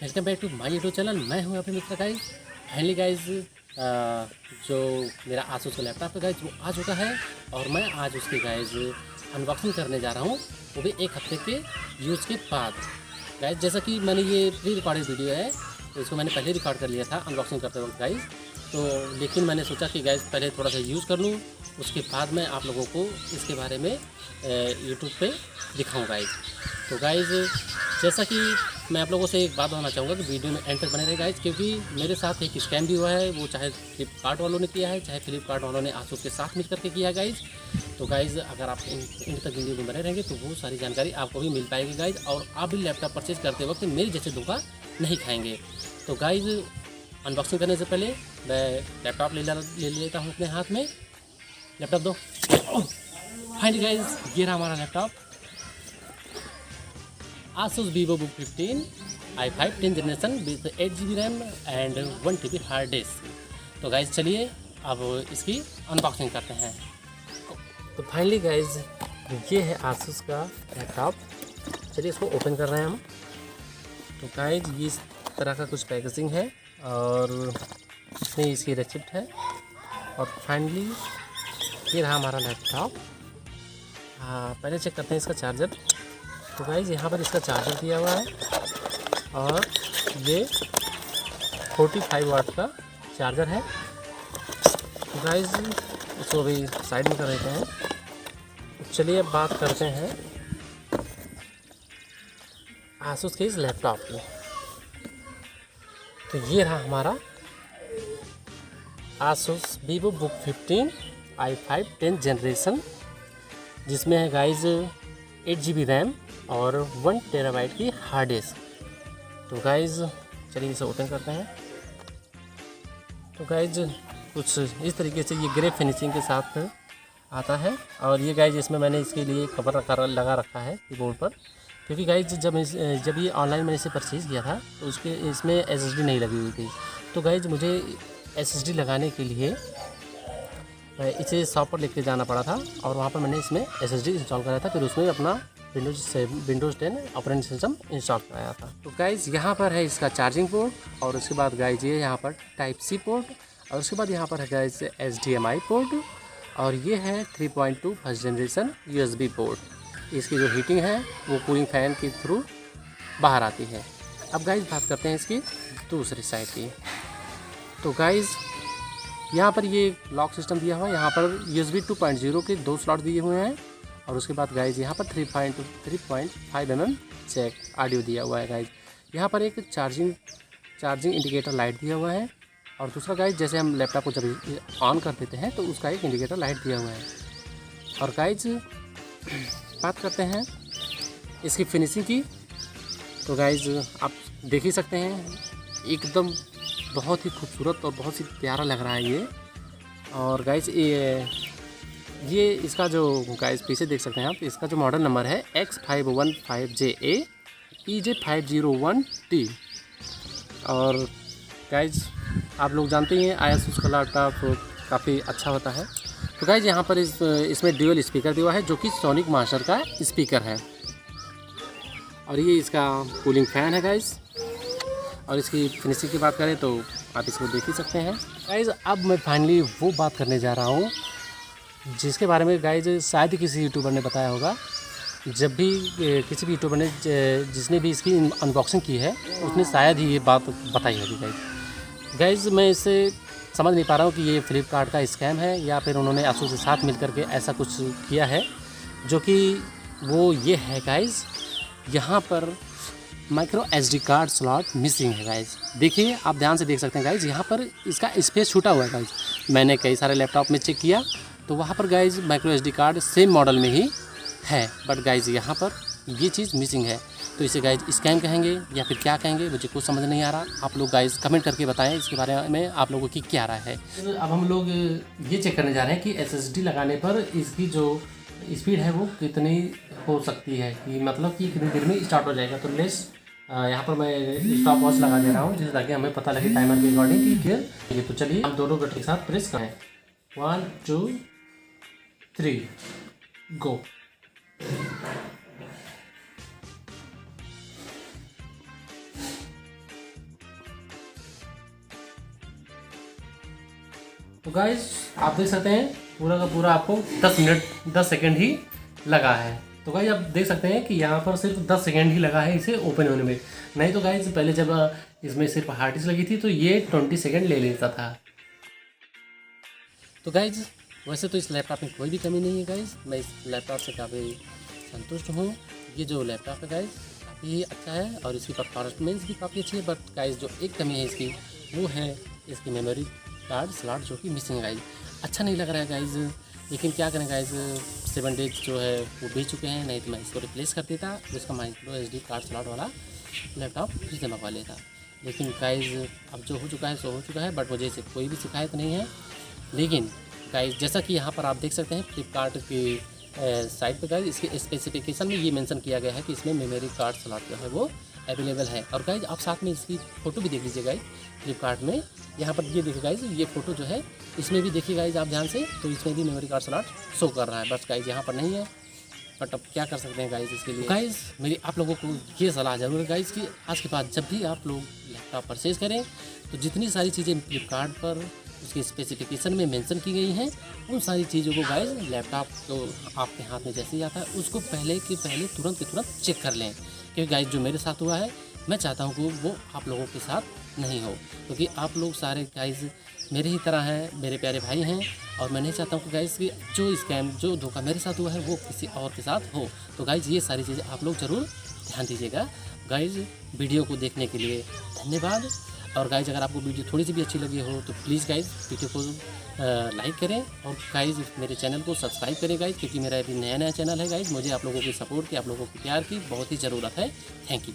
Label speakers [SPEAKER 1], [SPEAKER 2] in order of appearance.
[SPEAKER 1] Welcome back to my YouTube channel. मैं हूं आपके मित्र गाइज। फाइनली गाइज जो मेरा आसूस का लैपटॉप है गाइज वो आ चुका है और मैं आज उसकी गाइज अनबॉक्सिंग करने जा रहा हूं, वो भी एक हफ्ते के यूज़ के बाद। गाइज जैसा कि मैंने ये प्री रिकॉर्डेड वीडियो है तो इसको मैंने पहले रिकॉर्ड कर लिया था अनबॉक्सिंग करते वक्त गाइज। तो लेकिन मैंने सोचा कि गाइज पहले थोड़ा सा यूज़ कर लूँ, उसके बाद मैं आप लोगों को इसके बारे में यूट्यूब पे दिखाऊँ गाइज। तो गाइज जैसा कि मैं आप लोगों से एक बात बताना चाहूँगा कि वीडियो में एंड तक बने रहे गाइज, क्योंकि मेरे साथ एक स्कैम भी हुआ है। वो चाहे फ्लिपकार्ट वालों ने किया है, चाहे फ्लिपकार्ट वालों ने आसूस के साथ मिल करके किया गाइज। तो गाइज अगर आप एंड तक वीडियो में बने रहेंगे तो वो सारी जानकारी आपको भी मिल पाएगी गाइज, और आप भी लैपटॉप परचेज करते वक्त मेरे जैसे धोखा नहीं खाएंगे। तो गाइज अनबॉक्सिंग करने से पहले मैं लैपटॉप ले लेता हूँ अपने हाथ में। लैपटॉप दो। फाइनली गाइज ये रहा हमारा laptop, Asus VivoBook 15 i5 10th generation with 8GB RAM and 1TB hard disk. तो गाइज चलिए अब इसकी अनबॉक्सिंग करते हैं। तो फाइनली गाइज ये है Asus का लैपटॉप। चलिए इसको ओपन कर रहे हैं हम। तो गाइज ये इस तरह का कुछ पैकेजिंग है और इसमें इसकी रेसिप्ट है। और फाइनली ये रहा हमारा लैपटॉप। पहले चेक करते हैं इसका चार्जर। तो गाइज़ यहाँ पर इसका चार्जर दिया हुआ है और ये 45 वाट का चार्जर है। तो गाइज़ इसको भी साइड में कर देते हैं। चलिए अब बात करते हैं आसूस के इस लैपटॉप की। तो ये रहा हमारा Asus VivoBook 15 i5 10th generation, जिसमें है गाइज़ 8GB रैम और 1 टेराबाइट की हार्ड डिस्क। तो गाइज़ चलिए इसे ओपन करते हैं। तो गाइज़ कुछ इस तरीके से ये ग्रे फिनिशिंग के साथ आता है। और ये गाइज़ इसमें मैंने इसके लिए कवर लगा रखा है कीबोर्ड पर, क्योंकि गाइज़ जब ये ऑनलाइन मैंने इसे परचेज़ किया था तो उसके इसमें SSD नहीं लगी हुई थी। तो गाइज़ मुझे SSD लगाने के लिए इसे शॉप पर लेके जाना पड़ा था और वहाँ पर मैंने इसमें SSD इंस्टॉल कराया था। फिर उसमें अपना विंडोज़ 10 ऑपरेटिंग सिस्टम इंस्टॉल कराया था। तो गाइज़ यहाँ पर है इसका चार्जिंग पोर्ट, और उसके बाद गाइज़ ये यहाँ पर Type-C पोर्ट, और उसके बाद यहाँ पर है गाइज़ HDMI पोर्ट, और ये है 3.2 फर्स्ट जनरेशन USB पोर्ट। इसकी जो हीटिंग है वो कूलिंग फैन के थ्रू बाहर आती है। अब गाइज़ बात करते हैं इसकी दूसरी साइड की। तो गाइज़ यहाँ पर ये लॉक सिस्टम दिया हुआ है। यहाँ पर USB 2.0 के 2 स्लॉट दिए हुए हैं, और उसके बाद गाइज़ यहाँ पर 3.5 mm जैक ऑडियो दिया हुआ है गाइज़। यहाँ पर एक चार्जिंग इंडिकेटर लाइट दिया हुआ है, और दूसरा गाइज़ जैसे हम लैपटॉप को जब ऑन कर देते हैं तो उसका एक इंडिकेटर लाइट दिया हुआ है। और गाइज़ बात करते हैं इसकी फिनिशिंग की। तो गाइज़ आप देख ही सकते हैं एकदम बहुत ही खूबसूरत और बहुत ही प्यारा लग रहा है ये। और गाइज़ ये इसका जो गाइज़ पीछे देख सकते हैं आप, इसका जो मॉडल नंबर है X515JA EJ501T। और गाइज़ आप लोग जानते ही हैं आसूस का लैपटॉप काफ़ी अच्छा होता है। तो गाइज़ यहाँ पर इसमें ड्यूअल स्पीकर दिया हुआ है जो कि सोनिक मास्टर का स्पीकर है, और ये इसका कूलिंग फ़ैन है गाइज़। और इसकी फिनिशिंग की बात करें तो आप इसको देख ही सकते हैं गाइज़। अब मैं फाइनली वो बात करने जा रहा हूँ जिसके बारे में गाइज़ शायद ही किसी यूट्यूबर ने बताया होगा। जब भी किसी भी यूट्यूबर ने जिसने भी इसकी अनबॉक्सिंग की है उसने शायद ही ये बात बताई होगी गाइज़। मैं इससे समझ नहीं पा रहा हूँ कि ये फ्लिपकार्ट का स्कैम है या फिर उन्होंने आसूस के साथ मिल करके ऐसा कुछ किया है। जो कि वो ये है गाइज़, यहाँ पर micro SD card slot missing है गाइज़। देखिए आप ध्यान से देख सकते हैं गाइज़, यहाँ पर इसका स्पेस छूटा हुआ है गाइज़। मैंने कई सारे लैपटॉप में चेक किया तो वहाँ पर guys micro SD card same model में ही है, बट गाइज़ यहाँ पर ये चीज़ मिसिंग है। तो इसे गाइज़ स्कैम कहेंगे या फिर क्या कहेंगे मुझे कुछ समझ नहीं आ रहा। आप लोग गाइज़ कमेंट करके बताएं इसके बारे में आप लोगों की क्या राय है। अब हम लोग ये चेक करने जा रहे हैं कि SSD लगाने पर इसकी जो स्पीड है वो कितनी हो सकती है, कि मतलब कि कितनी देर में स्टार्ट हो जाएगा। तो लेट्स यहाँ पर मैं स्टॉप वॉच लगा दे रहा हूँ जिससे ताकि हमें पता लगे टाइमर के अकॉर्डिंग कि ये। तो चलिए हम दोनों बटन के साथ प्रेस करें। 1 2 3 गो। तो गाइज आप देख सकते हैं पूरा का पूरा आपको 10 सेकेंड ही लगा है। तो गाइज आप देख सकते हैं कि यहाँ पर सिर्फ 10 सेकेंड ही लगा है इसे ओपन होने में। नहीं तो गाइज पहले जब इसमें सिर्फ हार्ड डिस्क लगी थी तो ये 20 सेकेंड ले लेता था। तो गाइज वैसे तो इस लैपटॉप में कोई भी कमी नहीं है गाइज, मैं इस लैपटॉप से काफ़ी संतुष्ट हूँ। ये जो लैपटॉप है गाइज काफ़ी अच्छा है और इसकी परफॉर्मेंस भी काफ़ी अच्छी है। बट गाइज जो एक कमी है इसकी वो है इसकी मेमोरी कार्ड स्लॉट जो कि मिसिंग है गाइज। अच्छा नहीं लग रहा है गाइज, लेकिन क्या करें गाइज 7 डेज जो है वो बेच चुके हैं, नहीं तो मैं इसको रिप्लेस कर देता तो इसका माइक्रो SD कार्ड स्लॉट वाला लैपटॉप फिर से मंगवा लेता। लेकिन गाइज अब जो हो चुका है सो हो चुका है, बट मुझे इसे कोई भी शिकायत नहीं है। लेकिन गाइज जैसा कि यहाँ पर आप देख सकते हैं फ्लिपकार्ट की साइट पर गाइज इसके स्पेसिफिकेशन में ये मेंशन किया गया है कि इसमें मेमोरी कार्ड स्लॉट जो है वो अवेलेबल है। और गाइज आप साथ में इसकी फ़ोटो भी देख लीजिए गाइज फ्लिपकार्ट में, यहाँ पर ये देखिए गाइज ये फ़ोटो जो है इसमें भी देखिए गाइज आप ध्यान से, तो इसमें भी मेमोरी कार्ड स्लॉट शो कर रहा है। बस गाइज यहाँ पर नहीं है, बट अब क्या कर सकते हैं गाइज इसके लिए। गाइज मेरी आप लोगों को ये सलाह जरूर है गाइज कि आज के बाद जब भी आप लोग लैपटॉप परचेज करें तो जितनी सारी चीज़ें फ्लिपकार्ट पर उसकी स्पेसिफिकेशन में मेंशन की गई हैं उन सारी चीज़ों को गाइज लैपटॉप को आपके हाथ में जैसे ही आता है उसको पहले तुरंत के तुरंत चेक कर लें। क्योंकि गाइज जो मेरे साथ हुआ है मैं चाहता हूँ कि वो आप लोगों के साथ नहीं हो, क्योंकि आप लोग सारे गाइज मेरे ही तरह हैं, मेरे प्यारे भाई हैं और मैं नहीं चाहता हूँ कि गाइज कि जो स्कैम जो धोखा मेरे साथ हुआ है वो किसी और के साथ हो। तो गाइज ये सारी चीज़ें आप लोग ज़रूर ध्यान दीजिएगा। गाइज वीडियो को देखने के लिए धन्यवाद। और गाइज अगर आपको वीडियो थोड़ी सी भी अच्छी लगी हो तो प्लीज़ गाइज वीडियो को लाइक करें और गाइज मेरे चैनल को सब्सक्राइब करें गाइज, क्योंकि मेरा अभी नया चैनल है गाइज। मुझे आप लोगों की सपोर्ट की, आप लोगों के प्यार की बहुत ही ज़रूरत है। Thank you.